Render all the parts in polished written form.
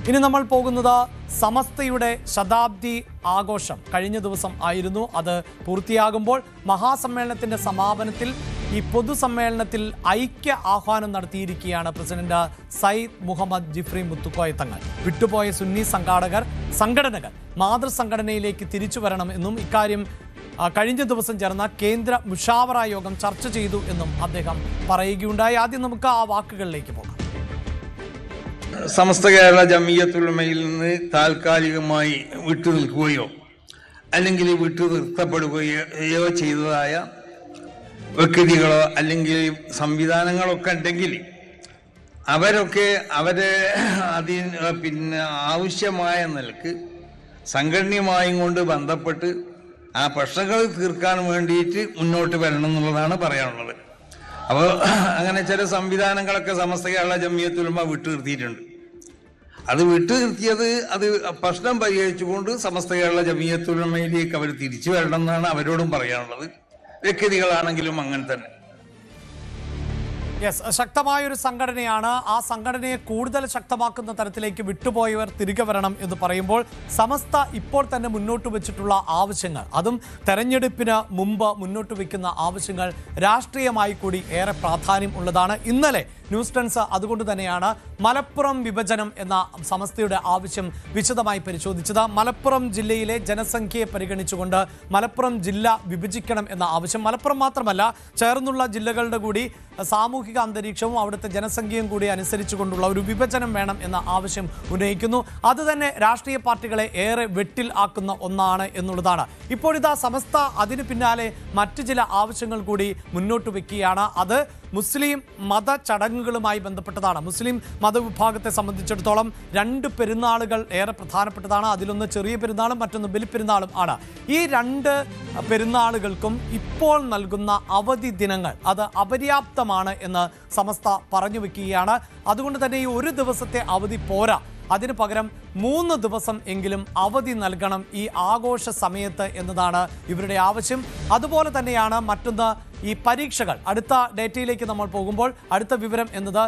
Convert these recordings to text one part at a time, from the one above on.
ഇനി നമ്മൾ പോകുന്നത് സമസ്തയുടെ ശതാബ്ദി ആഘോഷം കഴിഞ്ഞ ദിവസം ആയിരുന്നു. അത് പൂർത്തിയാകുമ്പോൾ മഹാസമ്മേളനത്തിന്റെ സമാപനത്തിൽ ഈ പൊതുസമ്മേളനത്തിൽ ഐക്യ ആഹ്വാനം നടത്തിയിരിക്കുകയാണ് പ്രസിഡന്റ് സയ്യിദ് മുഹമ്മദ് ജിഫ്രി മുത്തുക്കോയ തങ്ങൾ. വിട്ടുപോയ സുന്നി സംഘടനകൾ മാതൃസംഘടനയിലേക്ക് തിരിച്ചു വരണം എന്നും ഇക്കാര്യം കഴിഞ്ഞ ദിവസം ചേർന്ന കേന്ദ്ര മുഷാവറ യോഗം ചർച്ച ചെയ്തു എന്നും അദ്ദേഹം പറയുകയുണ്ടായി. ആദ്യം നമുക്ക് ആ വാക്കുകളിലേക്ക് പോകാം. സമസ്ത കേരള ജമിയത്തുൽ ഉലമയിൽ നിന്ന് താൽക്കാലികമായി വിട്ടുനിൽക്കുകയോ അല്ലെങ്കിൽ വിട്ടുനിർത്തപ്പെടുകയോ ചെയ്തതായ വ്യക്തികളോ അല്ലെങ്കിൽ സംവിധാനങ്ങളൊക്കെ ഉണ്ടെങ്കിൽ അവരൊക്കെ അതിന് ആവശ്യമായ നിലക്ക് സംഘടനയുമായും കൊണ്ട് ബന്ധപ്പെട്ട് ആ പ്രശ്നങ്ങൾ തീർക്കാൻ വേണ്ടിയിട്ട് മുന്നോട്ട് വരണം എന്നുള്ളതാണ് പറയാനുള്ളത്. അപ്പോൾ അങ്ങനെ ചില സംവിധാനങ്ങളൊക്കെ സമസ്ത കേരള ജമിയത്തുൽ ഉലമ വിട്ടുനിർത്തിയിട്ടുണ്ട്. അത് വിട്ടുനിർത്തിയത് അത് പ്രശ്നം പരിഹരിച്ചുകൊണ്ട് സമസ്ത കേരള ജമിയത്തുൽ ഉലമയിലേക്ക് അവർ തിരിച്ചു വരണം എന്നാണ് അവരോടും പറയാനുള്ളത്. വ്യക്തികളാണെങ്കിലും അങ്ങനെ തന്നെ. ശക്തമായൊരു സംഘടനയാണ്. ആ സംഘടനയെ കൂടുതൽ ശക്തമാക്കുന്ന തരത്തിലേക്ക് വിട്ടുപോയവർ തിരികെ വരണം എന്ന് പറയുമ്പോൾ സമസ്ത ഇപ്പോൾ തന്നെ മുന്നോട്ട് വെച്ചിട്ടുള്ള ആവശ്യങ്ങൾ, അതും തെരഞ്ഞെടുപ്പിന് മുമ്പ് മുന്നോട്ട് വയ്ക്കുന്ന ആവശ്യങ്ങൾ രാഷ്ട്രീയമായി കൂടി ഏറെ പ്രാധാന്യം ഉള്ളതാണ്. ഇന്നലെ ന്യൂസ് ടെൻസ് അതുകൊണ്ട് തന്നെയാണ് മലപ്പുറം വിഭജനം എന്ന സമസ്തയുടെ ആവശ്യം വിശദമായി പരിശോധിച്ചത്. മലപ്പുറം ജില്ലയിലെ ജനസംഖ്യയെ പരിഗണിച്ചുകൊണ്ട് മലപ്പുറം ജില്ല വിഭജിക്കണം എന്ന ആവശ്യം, മലപ്പുറം മാത്രമല്ല ചേർന്നുള്ള ജില്ലകളുടെ കൂടി സാമൂഹിക അന്തരീക്ഷവും അവിടുത്തെ ജനസംഖ്യയും കൂടി അനുസരിച്ചുകൊണ്ടുള്ള ഒരു വിഭജനം വേണം എന്ന ആവശ്യം ഉന്നയിക്കുന്നു. അത് തന്നെ രാഷ്ട്രീയ പാർട്ടികളെ ഏറെ വെട്ടിൽ ആക്കുന്ന ഒന്നാണ് എന്നുള്ളതാണ്. ഇപ്പോഴിതാ സമസ്ത അതിന് പിന്നാലെ മറ്റു ചില ആവശ്യങ്ങൾ കൂടി മുന്നോട്ട് വയ്ക്കുകയാണ്. അത് മുസ്ലിം മത ചടങ്ങുകളുമായി ബന്ധപ്പെട്ടതാണ്. മുസ്ലിം മതവിഭാഗത്തെ സംബന്ധിച്ചിടത്തോളം രണ്ട് പെരുന്നാളുകൾ ഏറെ പ്രധാനപ്പെട്ടതാണ്. അതിലൊന്ന് ചെറിയ പെരുന്നാളും മറ്റൊന്ന് ബലിപ്പെരുന്നാളും ആണ്. ഈ രണ്ട് പെരുന്നാളുകൾക്കും ഇപ്പോൾ നൽകുന്ന അവധി ദിനങ്ങൾ അത് അപര്യാപ്തമാണ് എന്ന് സമസ്ത പറഞ്ഞു വെക്കുകയാണ്. അതുകൊണ്ട് തന്നെ ഈ ഒരു ദിവസത്തെ അവധി പോരാ, അതിന് പകരം 3 ദിവസം എങ്കിലും അവധി നൽകണം ഈ ആഘോഷ സമയത്ത് എന്നതാണ് ഇവരുടെ ആവശ്യം. അതുപോലെ തന്നെയാണ് മറ്റൊന്ന് ഈ പരീക്ഷകൾ. അടുത്ത ഡേറ്റയിലേക്ക് നമ്മൾ പോകുമ്പോൾ അടുത്ത വിവരം എന്നത്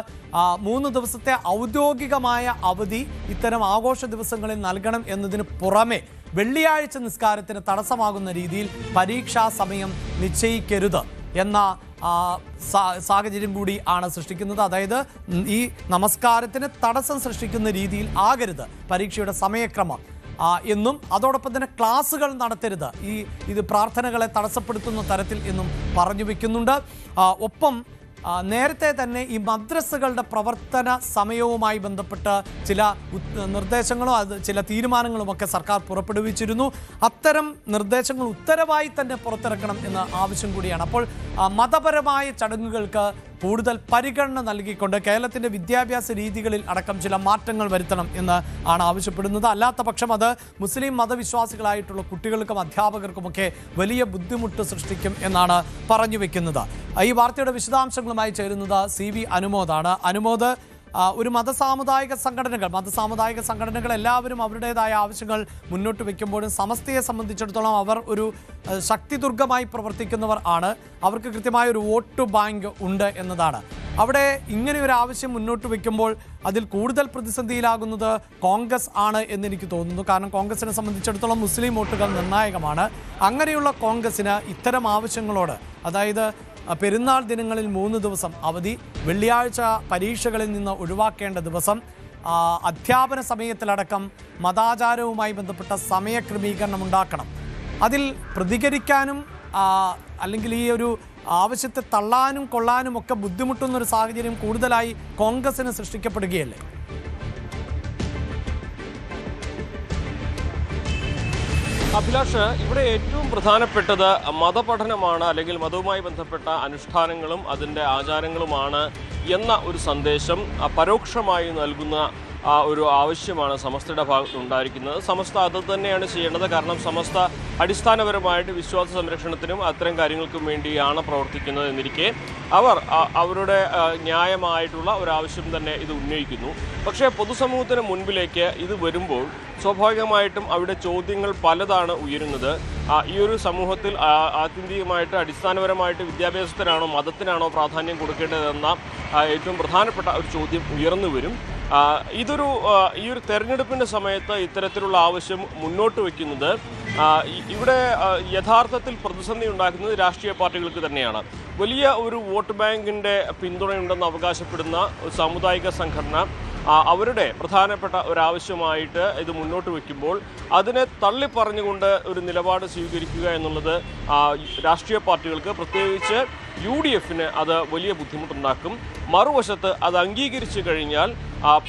3 ദിവസത്തെ ഔദ്യോഗികമായ അവധി ഇത്തരം ആഘോഷ ദിവസങ്ങളിൽ നൽകണം എന്നതിന് പുറമെ വെള്ളിയാഴ്ച നിസ്കാരത്തിന് തടസ്സമാകുന്ന രീതിയിൽ പരീക്ഷാ സമയം നിശ്ചയിക്കരുത് എന്ന സാഹചര്യം കൂടി ആണ് സൃഷ്ടിക്കുന്നത്. അതായത് ഈ നമസ്കാരത്തിന് തടസ്സം സൃഷ്ടിക്കുന്ന രീതിയിൽ ആകരുത് പരീക്ഷയുടെ സമയക്രമം എന്നും അതോടൊപ്പം തന്നെ ക്ലാസുകൾ നടത്തരുത്, ഇത് പ്രാർത്ഥനകളെ തടസ്സപ്പെടുത്തുന്ന തരത്തിൽ എന്നും പറഞ്ഞു വയ്ക്കുന്നുണ്ട്. ഒപ്പം നേരത്തെ തന്നെ ഈ മദ്രസകളുടെ പ്രവർത്തന സമയവുമായി ബന്ധപ്പെട്ട് ചില നിർദ്ദേശങ്ങളും ചില തീരുമാനങ്ങളുമൊക്കെ സർക്കാർ പുറപ്പെടുവിച്ചിരുന്നു. അത്തരം നിർദ്ദേശങ്ങൾ ഉത്തരവായി തന്നെ പുറത്തിറക്കണം എന്ന ആവശ്യം കൂടിയാണ്. അപ്പോൾ മതപരമായ ചടങ്ങുകൾക്ക് കൂടുതൽ പരിഗണന നൽകിക്കൊണ്ട് കേരളത്തിൻ്റെ വിദ്യാഭ്യാസ രീതികളിൽ അടക്കം ചില മാറ്റങ്ങൾ വരുത്തണം എന്ന് ആണ് ആവശ്യപ്പെടുന്നത്. അല്ലാത്ത പക്ഷം അത് മുസ്ലിം മതവിശ്വാസികളായിട്ടുള്ള കുട്ടികൾക്കും അധ്യാപകർക്കുമൊക്കെ വലിയ ബുദ്ധിമുട്ട് സൃഷ്ടിക്കും എന്നാണ് പറഞ്ഞു വെക്കുന്നത്. ഈ വാർത്തയുടെ വിശദാംശങ്ങളുമായി ചേരുന്നത് CV അനുമോദാണ്. അനുമോദ്, ഒരു മതസാമുദായിക സംഘടനകൾ എല്ലാവരും അവരുടേതായ ആവശ്യങ്ങൾ മുന്നോട്ട് വയ്ക്കുമ്പോഴും സമസ്തയെ സംബന്ധിച്ചിടത്തോളം അവർ ഒരു ശക്തിദുർഗമായി പ്രവർത്തിക്കുന്നവർ ആണ്. അവർക്ക് കൃത്യമായ ഒരു വോട്ട് ബാങ്ക് ഉണ്ട് എന്നതാണ്. അവിടെ ഇങ്ങനെ ഒരു ആവശ്യം മുന്നോട്ട് വയ്ക്കുമ്പോൾ അതിൽ കൂടുതൽ പ്രതിസന്ധിയിലാകുന്നത് കോൺഗ്രസ് ആണ് എന്നെനിക്ക് തോന്നുന്നു. കാരണം കോൺഗ്രസിനെ സംബന്ധിച്ചിടത്തോളം മുസ്ലിം വോട്ടുകൾ നിർണായകമാണ്. അങ്ങനെയുള്ള കോൺഗ്രസിന് ഇത്തരം ആവശ്യങ്ങളോട്, അതായത് പെരുന്നാൾ ദിനങ്ങളിൽ 3 ദിവസം അവധി, വെള്ളിയാഴ്ച പരീക്ഷകളിൽ നിന്ന് ഒഴിവാക്കേണ്ട ദിവസം, അധ്യാപന സമയത്തിലടക്കം മതാചാരവുമായി ബന്ധപ്പെട്ട സമയക്രമീകരണം ഉണ്ടാക്കണം. അതിൽ പ്രതികരിക്കാനും അല്ലെങ്കിൽ ഈ ഒരു ആവശ്യത്തെ തള്ളാനും കൊള്ളാനും ഒക്കെ ബുദ്ധിമുട്ടുന്നൊരു സാഹചര്യം കൂടുതലായി കോൺഗ്രസിന് സൃഷ്ടിക്കപ്പെടുകയല്ലേ? അഭിലാഷ്, ഇവിടെ ഏറ്റവും പ്രധാനപ്പെട്ടത് മതപഠനമാണ്, അല്ലെങ്കിൽ മതവുമായി ബന്ധപ്പെട്ട അനുഷ്ഠാനങ്ങളും അതിൻ്റെ ആചാരങ്ങളുമാണ് എന്ന ഒരു സന്ദേശം പരോക്ഷമായി നൽകുന്ന ഒരു ആവശ്യമാണ് സമസ്തയുടെ ഭാഗത്ത് ഉണ്ടായിരിക്കുന്നത്. സമസ്ത അത് തന്നെയാണ് ചെയ്യേണ്ടത്. കാരണം സമസ്ത അടിസ്ഥാനപരമായിട്ട് വിശ്വാസ സംരക്ഷണത്തിനും അത്തരം കാര്യങ്ങൾക്കും വേണ്ടിയാണ് പ്രവർത്തിക്കുന്നത് എന്നിരിക്കെ അവർ അവരുടെ ന്യായമായിട്ടുള്ള ഒരാവശ്യം തന്നെ ഇത് ഉന്നയിക്കുന്നു. പക്ഷേ പൊതുസമൂഹത്തിന് മുൻപിലേക്ക് ഇത് വരുമ്പോൾ സ്വാഭാവികമായിട്ടും അവിടെ ചോദ്യങ്ങൾ പലതാണ് ഉയരുന്നത്. ഈ ഒരു സമൂഹത്തിൽ ആത്യന്തികമായിട്ട് അടിസ്ഥാനപരമായിട്ട് വിദ്യാഭ്യാസത്തിനാണോ മതത്തിനാണോ പ്രാധാന്യം കൊടുക്കേണ്ടതെന്ന ഏറ്റവും പ്രധാനപ്പെട്ട ഒരു ചോദ്യം ഉയർന്നു വരും. ഈ ഒരു തെരഞ്ഞെടുപ്പിൻ്റെ സമയത്ത് ഇത്തരത്തിലുള്ള ആവശ്യം മുന്നോട്ട് വയ്ക്കുന്നത് ഇവിടെ യഥാർത്ഥത്തിൽ പ്രതിസന്ധി ഉണ്ടാക്കുന്നത് രാഷ്ട്രീയ പാർട്ടികൾക്ക് തന്നെയാണ്. വലിയ ഒരു വോട്ട് ബാങ്കിൻ്റെ പിന്തുണയുണ്ടെന്ന് അവകാശപ്പെടുന്ന സാമുദായിക സംഘടന അവരുടെ പ്രധാനപ്പെട്ട ഒരാവശ്യമായിട്ട് ഇത് മുന്നോട്ട് വയ്ക്കുമ്പോൾ അതിനെ തള്ളിപ്പറഞ്ഞുകൊണ്ട് ഒരു നിലപാട് സ്വീകരിക്കുക എന്നുള്ളത് രാഷ്ട്രീയ പാർട്ടികൾക്ക്, പ്രത്യേകിച്ച് UDF-ന് അത് വലിയ ബുദ്ധിമുട്ടുണ്ടാക്കും. മറുവശത്ത് അത് അംഗീകരിച്ചു കഴിഞ്ഞാൽ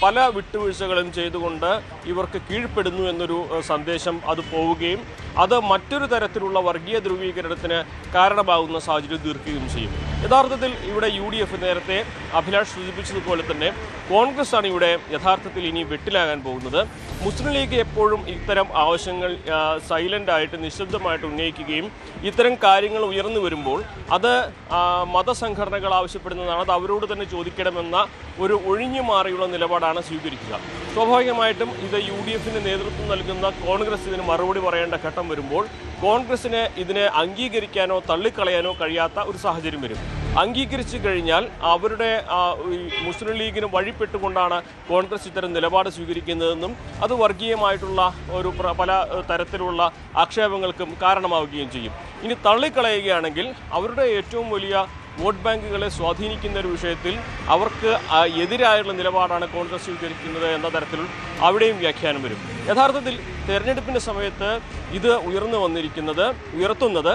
പല വിട്ടുവീഴ്ചകളും ചെയ്തുകൊണ്ട് ഇവർക്ക് കീഴ്പ്പെടുന്നു എന്നൊരു സന്ദേശം അത് പോവുകയും അത് മറ്റൊരു തരത്തിലുള്ള വർഗീയ ധ്രുവീകരണത്തിന് കാരണമാകുന്ന സാഹചര്യം തീർക്കുകയും ചെയ്യും. യഥാർത്ഥത്തിൽ ഇവിടെ UDF നേരത്തെ അഭിലാഷ് സൂചിപ്പിച്ചതുപോലെ തന്നെ കോൺഗ്രസ് ആണ് ഇവിടെ യഥാർത്ഥത്തിൽ ഇനി വെട്ടിലാകാൻ പോകുന്നത്. മുസ്ലിം ലീഗ് എപ്പോഴും ഇത്തരം ആവശ്യങ്ങൾ സൈലൻ്റായിട്ട് നിശബ്ദമായിട്ട് ഉന്നയിക്കുകയും ഇത്തരം കാര്യങ്ങൾ ഉയർന്നു വരുമ്പോൾ അത് മതസംഘടനകൾ ആവശ്യപ്പെടുന്നതാണ്, അത് അവരോട് തന്നെ ചോദിക്കണമെന്ന ഒരു ഒഴിഞ്ഞു മാറിയുള്ള നിലപാടാണ് സ്വീകരിക്കുക. സ്വാഭാവികമായിട്ടും ഇത് UDF-ന് നേതൃത്വം നൽകുന്ന കോൺഗ്രസ് ഇതിന് മറുപടി പറയേണ്ട ഘട്ടം വരുമ്പോൾ കോൺഗ്രസിന് ഇതിനെ അംഗീകരിക്കാനോ തള്ളിക്കളയാനോ കഴിയാത്ത ഒരു സാഹചര്യം വരും. അംഗീകരിച്ചു കഴിഞ്ഞാൽ അവരുടെ മുസ്ലിം ലീഗിന് വഴിപ്പെട്ടുകൊണ്ടാണ് കോൺഗ്രസ് ഇത്തരം നിലപാട് സ്വീകരിക്കുന്നതെന്നും അത് വർഗീയമായിട്ടുള്ള ഒരു പല തരത്തിലുള്ള ആക്ഷേപങ്ങൾക്കും കാരണമാവുകയും ചെയ്യും. ഇനി തള്ളിക്കളയുകയാണെങ്കിൽ അവരുടെ ഏറ്റവും വലിയ വോട്ട് ബാങ്കുകളെ സ്വാധീനിക്കുന്ന ഒരു വിഷയത്തിൽ അവർക്ക് എതിരായുള്ള നിലപാടാണ് കോൺഗ്രസ് സ്വീകരിക്കുന്നത് എന്ന തരത്തിൽ അവിടെയും വ്യാഖ്യാനം വരും. യഥാർത്ഥത്തിൽ തെരഞ്ഞെടുപ്പിൻ്റെ സമയത്ത് ഇത് ഉയർത്തുന്നത്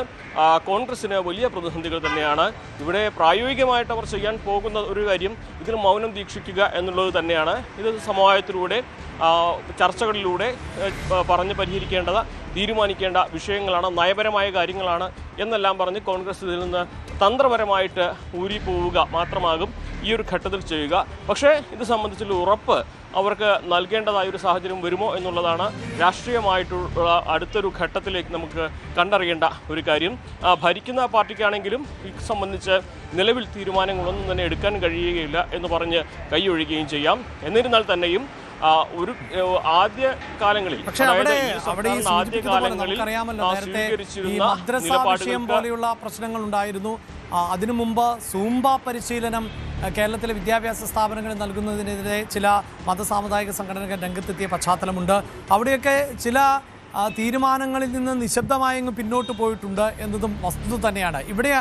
കോൺഗ്രസിന് വലിയ പ്രതിസന്ധികൾ തന്നെയാണ്. ഇവിടെ പ്രായോഗികമായിട്ട് അവർ ചെയ്യാൻ പോകുന്ന ഒരു കാര്യം ഇതിൽ മൗനം ദീക്ഷിക്കുക എന്നുള്ളത് തന്നെയാണ്. ഇത് സമവായത്തിലൂടെ ചർച്ചകളിലൂടെ പറഞ്ഞ് തീരുമാനിക്കേണ്ട വിഷയങ്ങളാണ്, നയപരമായ കാര്യങ്ങളാണ് എന്നെല്ലാം പറഞ്ഞ് കോൺഗ്രസ് ഇതിൽ നിന്ന് തന്ത്രപരമായിട്ട് ഊരിപ്പോവുക മാത്രമാകും ഈ ഒരു ഘട്ടത്തിൽ ചെയ്യുക. പക്ഷേ ഇത് സംബന്ധിച്ചുള്ള ഉറപ്പ് അവർക്ക് നൽകേണ്ടതായ ഒരു സാഹചര്യം വരുമോ എന്നുള്ളതാണ് രാഷ്ട്രീയമായിട്ടുള്ള അടുത്തൊരു ഘട്ടത്തിലേക്ക് നമുക്ക് കണ്ടറിയേണ്ട ഒരു കാര്യം. ഭരിക്കുന്ന പാർട്ടിക്കാണെങ്കിലും ഇത് സംബന്ധിച്ച് നിലവിൽ തീരുമാനങ്ങളൊന്നും തന്നെ എടുക്കാൻ കഴിയുകയില്ല എന്ന് പറഞ്ഞ് കൈയൊഴിയുകയും ചെയ്യാം. എന്നിരുന്നാൽ തന്നെയും ഒരു ആദ്യ കാലങ്ങളിൽ പോലെയുള്ള പ്രശ്നങ്ങൾ ഉണ്ടായിരുന്നു. അതിനു മുമ്പ് സൂംബ പരിശീലനം കേരളത്തിലെ വിദ്യാഭ്യാസ സ്ഥാപനങ്ങളിൽ നൽകുന്നതിനെതിരെ ചില മതസാമുദായിക സംഘടനകൾ രംഗത്തെത്തിയ പശ്ചാത്തലമുണ്ട്. അവിടെയൊക്കെ ചില തീരുമാനങ്ങളിൽ നിന്ന് നിശബ്ദമായി പിന്നോട്ട് പോയിട്ടുണ്ട് എന്നതും വസ്തുത തന്നെയാണ്. ഇവിടെ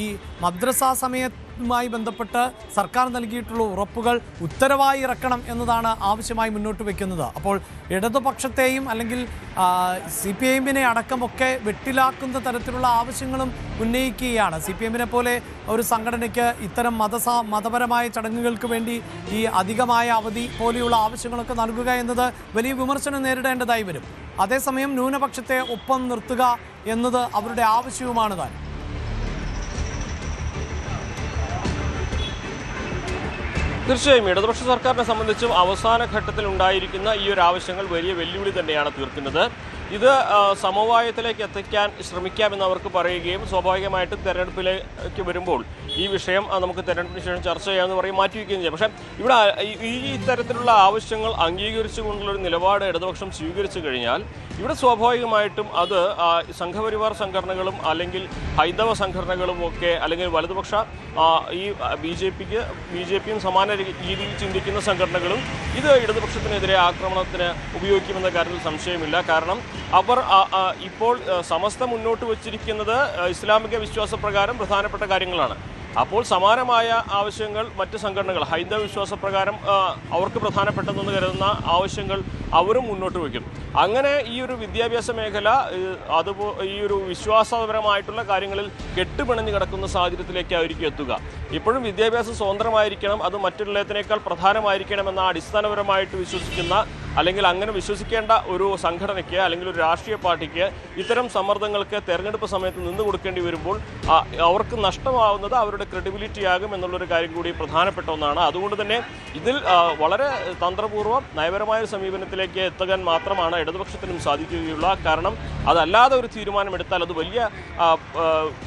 ഈ മദ്രസ സമയത്തുമായി ബന്ധപ്പെട്ട് സർക്കാർ നൽകിയിട്ടുള്ള ഉറപ്പുകൾ ഉത്തരവായി ഇറക്കണം എന്നതാണ് ആവശ്യമായി മുന്നോട്ട് വയ്ക്കുന്നത്. അപ്പോൾ ഇടതുപക്ഷത്തെയും അല്ലെങ്കിൽ CPI-നെ അടക്കമൊക്കെ വെട്ടിലാക്കുന്ന തരത്തിലുള്ള ആവശ്യങ്ങളും ഉന്നയിക്കുകയാണ്. CPI-നെ പോലെ ഒരു സംഘടനയ്ക്ക് ഇത്തരം മതപരമായ ചടങ്ങുകൾക്ക് വേണ്ടി ഈ അധികമായ അവധി പോലെയുള്ള ആവശ്യങ്ങളൊക്കെ നൽകുക എന്നത് വലിയ വിമർശനം നേരിടേണ്ടതായി വരും. അതേസമയം ന്യൂനപക്ഷത്തെ ഒപ്പം നിർത്തുക എന്നത് അവരുടെ ആവശ്യവുമാണ് താൻ. തീർച്ചയായും ഇടതുപക്ഷ സർക്കാരിനെ സംബന്ധിച്ചും അവസാന ഘട്ടത്തിൽ ഉണ്ടായിരിക്കുന്ന ഈ ഒരു ആവശ്യങ്ങൾ വലിയ വെല്ലുവിളി തന്നെയാണ് തീർക്കുന്നത്. ഇത് സമവായത്തിലേക്ക് എത്തിക്കാൻ ശ്രമിക്കാമെന്ന് അവർക്ക് പറയുകയും സ്വാഭാവികമായിട്ടും തെരഞ്ഞെടുപ്പിലേക്ക് വരുമ്പോൾ ഈ വിഷയം നമുക്ക് തെരഞ്ഞെടുപ്പിന് ശേഷം ചർച്ച ചെയ്യാമെന്ന് പറയും മാറ്റിവെക്കുകയും ചെയ്യും. പക്ഷേ ഇവിടെ ഈ തരത്തിലുള്ള ആവശ്യങ്ങൾ അംഗീകരിച്ചുകൊണ്ടുള്ളൊരു നിലപാട് ഇടതുപക്ഷം സ്വീകരിച്ചു കഴിഞ്ഞാൽ ഇവിടെ സ്വാഭാവികമായിട്ടും അത് സംഘപരിവാർ സംഘടനകളും അല്ലെങ്കിൽ ഹൈന്ദവ സംഘടനകളും ഒക്കെ അല്ലെങ്കിൽ വലതുപക്ഷ ഈ BJP-യും സമാന രീതിയിൽ ചിന്തിക്കുന്ന സംഘടനകളും ഇത് ഇടതുപക്ഷത്തിനെതിരെ ആക്രമണത്തിന് ഉപയോഗിക്കുമെന്ന കാര്യത്തിൽ സംശയമില്ല. കാരണം അവർ ഇപ്പോൾ സമസ്ത മുന്നോട്ട് വച്ചിരിക്കുന്നത് ഇസ്ലാമിക വിശ്വാസപ്രകാരം പ്രധാനപ്പെട്ട കാര്യങ്ങളാണ്. അപ്പോൾ സമാനമായ ആവശ്യങ്ങൾ മറ്റ് സംഘടനകൾ ഹൈന്ദവ വിശ്വാസപ്രകാരം അവർക്ക് പ്രധാനപ്പെട്ടതെന്ന് കരുതുന്ന ആവശ്യങ്ങൾ അവരും മുന്നോട്ട് വയ്ക്കും. അങ്ങനെ ഈ ഒരു വിദ്യാഭ്യാസ മേഖല ഈ ഒരു വിശ്വാസപരമായിട്ടുള്ള കാര്യങ്ങളിൽ കെട്ടുപിണഞ്ഞ് കിടക്കുന്ന സാഹചര്യത്തിലേക്കായിരിക്കും എത്തുക. ഇപ്പോഴും വിദ്യാഭ്യാസം സ്വതന്ത്രമായിരിക്കണം, അത് മറ്റുള്ളതിനേക്കാൾ പ്രധാനമായിരിക്കണമെന്ന അടിസ്ഥാനപരമായിട്ട് വിശ്വസിക്കുന്ന അല്ലെങ്കിൽ അങ്ങനെ വിശ്വസിക്കേണ്ട ഒരു സംഘടനയ്ക്ക് അല്ലെങ്കിൽ ഒരു രാഷ്ട്രീയ പാർട്ടിക്ക് ഇത്തരം സമ്മർദ്ദങ്ങൾക്ക് തെരഞ്ഞെടുപ്പ് സമയത്ത് നിന്ന് കൊടുക്കേണ്ടി വരുമ്പോൾ അവർക്ക് നഷ്ടമാവുന്നത് അവരുടെ ക്രെഡിബിലിറ്റി ആകും എന്നുള്ളൊരു കാര്യം കൂടി പ്രധാനപ്പെട്ട ഒന്നാണ്. അതുകൊണ്ട് തന്നെ ഇതിൽ വളരെ തന്ത്രപൂർവ്വം നയപരമായ സമീപനത്തിലേക്ക് എത്താൻ മാത്രമാണ് ഇടതുപക്ഷത്തിനും സാധിക്കുകയുള്ളൂ. കാരണം അതല്ലാതെ ഒരു തീരുമാനമെടുത്താൽ അത് വലിയ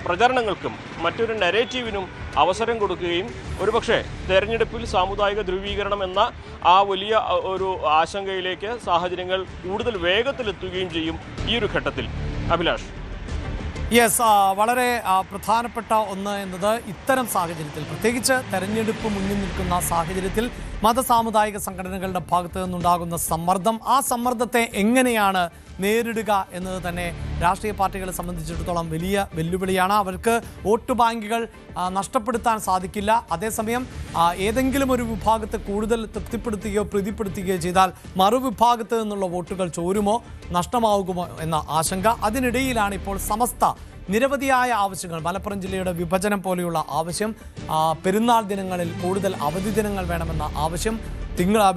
പ്രചരണങ്ങൾക്കും മറ്റൊരു നെറേറ്റീവിനും അവസരം കൊടുക്കുകയും ഒരുപക്ഷെ തെരഞ്ഞെടുപ്പിൽ സാമുദായിക ധ്രുവീകരണം എന്ന ആ വലിയ ഒരു ആശങ്കയിലേക്ക് സാഹചര്യങ്ങൾ കൂടുതൽ വേഗത്തിലെത്തുകയും ചെയ്യും ഈ ഒരു ഘട്ടത്തിൽ. അഭിലാഷ്. വളരെ പ്രധാനപ്പെട്ട ഒന്ന് എന്നത് ഇത്തരം സാഹചര്യത്തിൽ, പ്രത്യേകിച്ച് തെരഞ്ഞെടുപ്പ് മുന്നിൽ നിൽക്കുന്ന സാഹചര്യത്തിൽ മതസാമുദായിക സംഘടനകളുടെ ഭാഗത്തു നിന്നുണ്ടാകുന്ന സമ്മർദ്ദം, ആ സമ്മർദ്ദത്തെ എങ്ങനെയാണ് നേരിടുക എന്നത് തന്നെ രാഷ്ട്രീയ പാർട്ടികളെ സംബന്ധിച്ചിടത്തോളം വലിയ വെല്ലുവിളിയാണ്. അവർക്ക് വോട്ട് ബാങ്കുകൾ നഷ്ടപ്പെടുത്താൻ സാധിക്കില്ല. അതേസമയം ഏതെങ്കിലും ഒരു വിഭാഗത്തെ കൂടുതൽ തൃപ്തിപ്പെടുത്തുകയോ പ്രീതിപ്പെടുത്തുകയോ ചെയ്താൽ മറുവിഭാഗത്ത് നിന്നുള്ള വോട്ടുകൾ ചോരുമോ നഷ്ടമാകുമോ എന്ന ആശങ്ക. അതിനിടയിലാണ് ഇപ്പോൾ സമസ്ത നിരവധിയായ ആവശ്യങ്ങൾ, മലപ്പുറം ജില്ലയുടെ വിഭജനം പോലെയുള്ള ആവശ്യം, പെരുന്നാൾ ദിനങ്ങളിൽ കൂടുതൽ അവധി ദിനങ്ങൾ വേണമെന്ന ആവശ്യം,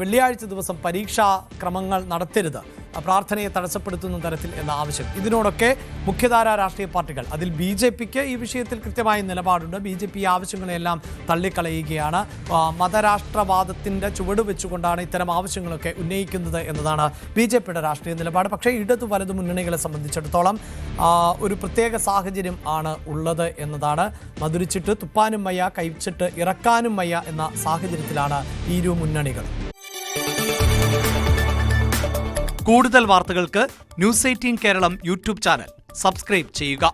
വെള്ളിയാഴ്ച ദിവസം പരീക്ഷാ ക്രമങ്ങൾ നടത്തരുത്, പ്രാർത്ഥനയെ തടസ്സപ്പെടുത്തുന്ന തരത്തിൽ എന്ന ആവശ്യം. ഇതിനോടൊക്കെ മുഖ്യധാര രാഷ്ട്രീയ പാർട്ടികൾ, അതിൽ BJPക്ക് ഈ വിഷയത്തിൽ കൃത്യമായ നിലപാടുണ്ട്. BJP ഈ ആവശ്യങ്ങളെല്ലാം തള്ളിക്കളയുകയാണ്. മതരാഷ്ട്രവാദത്തിൻ്റെ ചുവട് വെച്ചുകൊണ്ടാണ് ഇത്തരം ആവശ്യങ്ങളൊക്കെ ഉന്നയിക്കുന്നത് എന്നതാണ് BJPയുടെ രാഷ്ട്രീയ നിലപാട്. പക്ഷേ ഇടതു വലതു മുന്നണികളെ സംബന്ധിച്ചിടത്തോളം ഒരു പ്രത്യേക സാഹചര്യം ആണ് ഉള്ളത് എന്നതാണ്. മധുരിച്ചിട്ട് തുപ്പാനും വയ്യ, കഴിച്ചിട്ട് ഇറക്കാനും വയ്യ എന്ന സാഹചര്യത്തിലാണ് ഈ ഇരു മുന്നണികൾ. കൂടുതൽ വാർത്തകൾക്ക് News 18 Keralam YouTube channel subscribe ചെയ്യുക.